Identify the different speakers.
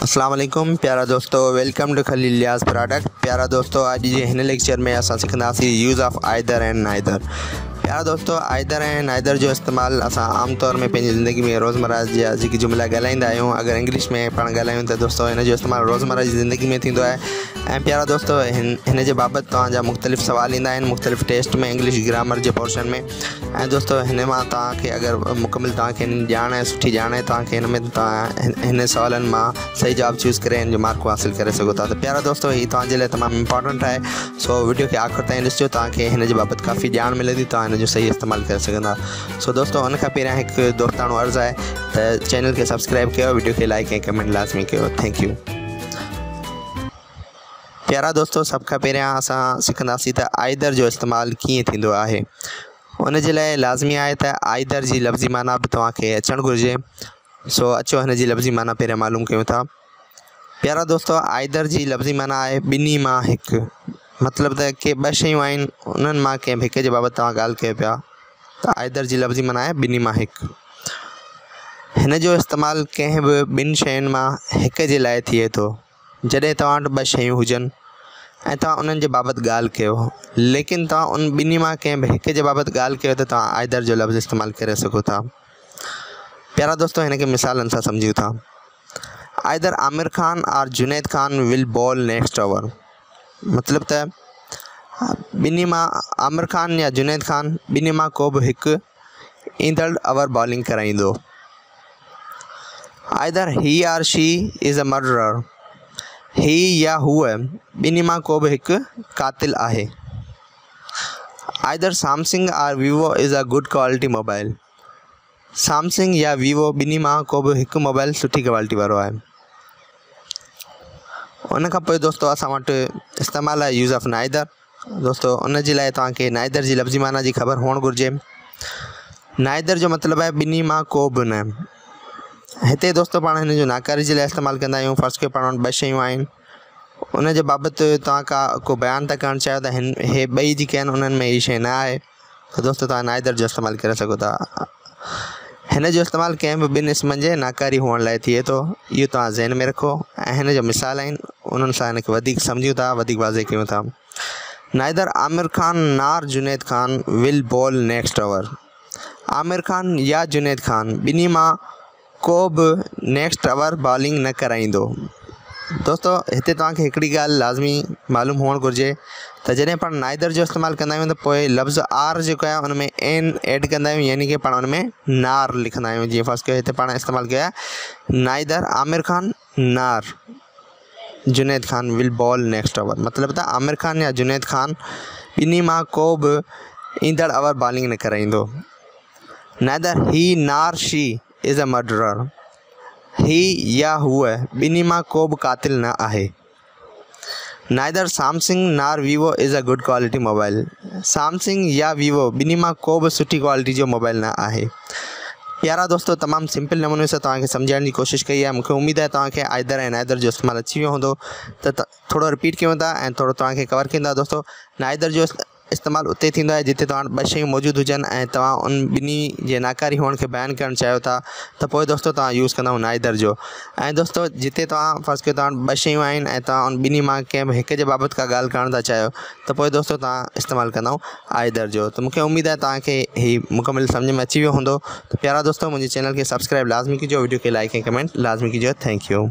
Speaker 1: अस्सलाम वालेकुम प्यारा दोस्तों, वेलकम टू खलील लियाज़ प्रोडक्ट। प्यारा दोस्तों, आज जे हिन लेक्चर में असां सिखंदासीं use of either and neither. प्यारा दोस्तों, आइदर एंड नाइदर जो इस्तेमाल असां आम तौर में पंहिंजी ज़िंदगी में रोज़मर्रा जा जेकी जुमला ॻाल्हाईंदा आहियूं, अगर इंग्लिश में पाण ॻाल्हायूं त दोस्तों इन जो इस्तेमाल रोज़मर्रा जी ज़िंदगी में थींदो आहे। ऐं प्यारा दोस्तों, हिन जे बाबति तव्हांजा मुख़्तलिफ़ सवाल ईंदा आहिनि मुख़्तलिफ़ टेस्ट में, इंग्लिश ग्रामर जे पोर्शन में। ऐं दोस्तों हिन मां तव्हांखे अगरि मुकमिल तव्हांखे ॼाण आहे, सुठी ॼाण आहे तव्हांखे हिन में, तव्हां हिन सवालनि मां सही जवाब चूज़ करे हिन जो मार्कूं हासिल करे सघो था। त प्यारा दोस्तों, हीअ तव्हांजे लाइ तमामु इंपॉर्टेंट आहे। सो वीडियो खे आख़िर ताईं ॾिसिजो, तव्हांखे हिन जे बाबति काफ़ी ॼाण मिलंदी, तव्हां हिन जो सही इस्तेमालु करे सघंदा। सो दोस्तों, हुन खां पहिरियां हिकु दोस्ताणो अर्ज़ु आहे त चैनल खे सब्सक्राइब कयो, वीडियो खे लाइक ऐं कमेंट लाज़मी कयो। Thank U. प्यारा दोस्तों, सभ खां पहिरियां असां सिखंदासीं त आइदर जो इस्तेमालु कीअं थींदो आहे। उन जे लाइ लाज़मी आहे त आइदर जी लफ़्ज़ी माना बि तव्हांखे अचणु घुरिजे। सो अचो हिन जी लफ़्ज़ी माना पहिरियां मालूम कयूं था। प्यारा दोस्तों, आइदर जी लफ़्ज़ी माना आहे ॿिन्ही मां हिकु। मतिलबु त के ॿ शयूं आहिनि, उन्हनि मां कंहिं बि हिक जे बाबति तव्हां ॻाल्हि कयो पिया, त आइदर जी लफ़्ज़ी माना आहे ॿिन्ही मां हिकु। हिन जो इस्तेमालु कंहिं बि ॿिनि शयुनि मां हिक जे लाइ थिए थो। जॾहिं तव्हां वटि ॿ शयूं हुजनि ऐं तव्हां उन्हनि जे बाबति ॻाल्हि कयो, लेकिन तव्हां उन ॿिन्ही मां कंहिं बि हिक जे बाबति ॻाल्हि कयो त तव्हां आइदर जो लफ़्ज़ इस्तेमालु करे सघो था। प्यारा दोस्तों, हिन खे मिसालनि सां सम्झूं था। आइदर आमिर खान और Junaid Khan will bowl next over. मतिलबु त ॿिन्ही मां आमिर खान या जुनैद खान ॿिन्ही मां को बि हिकु ईंदड़ ओवर बॉलिंग कराईंदो। आइदर ही और शी इज़ अ मर्डरर। ही या हूअ ॿिन्ही मां को बि हिकु कातिल आहे। आइदर सैमसंग और Vivo is a good quality mobile. Samsung या वीवो ॿिन्ही मां को बि हिकु मोबाइल सुठी क्वालिटी वारो आहे। उन खां पोइ दोस्तों असां वटि इस्तेमालु आहे यूज़ ऑफ नाइदर। दोस्तों उन जे लाइ तव्हांखे नाइदर जी लफ़्ज़ी माना जी ख़बर हुअणु घुरिजे। नाइदर जो मतिलबु आहे ॿिन्ही मां को बि न। हिते दोस्तों पाण हिन जो नाकारी जे लाइ इस्तेमालु कंदा आहियूं। फ़र्ज़ु कयो पाण वटि ॿ शयूं आहिनि, उन जे बाबति तव्हां को बयानु था करणु चाहियो त हे ॿई जेके आहिनि उन्हनि में हीअ शइ न आहे, त दोस्तों तव्हां नाइदर जो इस्तेमालु करे सघो था। हिन जो इस्तेमालु कंहिं बि ॿिनि इस्मनि जे नाकारी हुअण लाइ थिए थो। इहो तव्हां ज़हन में रखो ऐं हिन जो मिसाल आहिनि, उन्हनि सां हिन खे वधीक सम्झूं था, वधीक वाज़े कयूं था। Neither Aamir Khan nor Junaid Khan will bowl next over. Aamir Khan या जुनैद खान ॿिन्ही मां को बि नेक्स्ट ओवर बॉलिंग न कराईंदो। दोस्तों हिते तव्हांखे हिकिड़ी ॻाल्हि लाज़मी मालूम हुअणु घुरिजे त जॾहिं पाण नाइदर जो इस्तेमालु कंदा आहियूं त पोइ लफ़्ज़ आर जेको आहे उन में एन ऐड कंदा आहियूं, यानी कि पाण उन में नार लिखंदा आहियूं। जीअं फ़र्ज़ु कयो हिते पाण इस्तेमालु कयो आहे neither Aamir Khan nor Junaid Khan will bowl next over. मतिलबु त आमिर खान या जुनैद खान ॿिन्ही मां को बि ईंदड़ ओवर बॉलिंग न कराईंदो। नाइदर ही नार शी इज़ अ मर्डरर। ही या हूअ ॿिन्ही मां को बि कातिल न आहे। नाइदर सैमसंग नार Vivo is a good quality mobile. Samsung या वीवो ॿिन्ही मां को बि सुठी क्वालिटी जो मोबाइल न आहे। प्यारा दोस्तों, तमामु सिंपल नमूने सां तव्हांखे सम्झाइण जी कोशिशि कई आहे। मूंखे उमेदु आहे तव्हांखे आइदर ऐं नाइदर जो इस्तेमालु अची वियो हूंदो। त थोरो रिपीट कयूं था ऐं थोरो तव्हांखे कवर कंदा। दोस्तों नाइदर जो इस्तेमालु उते थींदो आहे जिते तव्हां वटि ॿ शयूं मौजूदु हुजनि ऐं तव्हां उन ॿिन्ही जे नाकारी हुअण खे बयानु करणु चाहियो था, त पोइ दोस्तों तव्हां यूज़ कंदव नाइदर जो। ऐं दोस्तों जिते तव्हां फ़र्ज़ु कयो तव्हां वटि ॿ शयूं आहिनि ऐं तव्हां उन ॿिन्ही मां कंहिं बि हिक जे बाबति का ॻाल्हि करणु था चाहियो, त पोइ दोस्तों तव्हां इस्तेमालु कंदव आइदर जो। त मूंखे उमेदु आहे तव्हांखे हीअ मुकमिल सम्झ में अची वियो हूंदो। त प्यारा दोस्तों, मुंहिंजे चैनल खे सब्सक्राइब लाज़मी कजो, वीडियो खे लाइक ऐं कमेंट लाज़मी कजो। Thank U.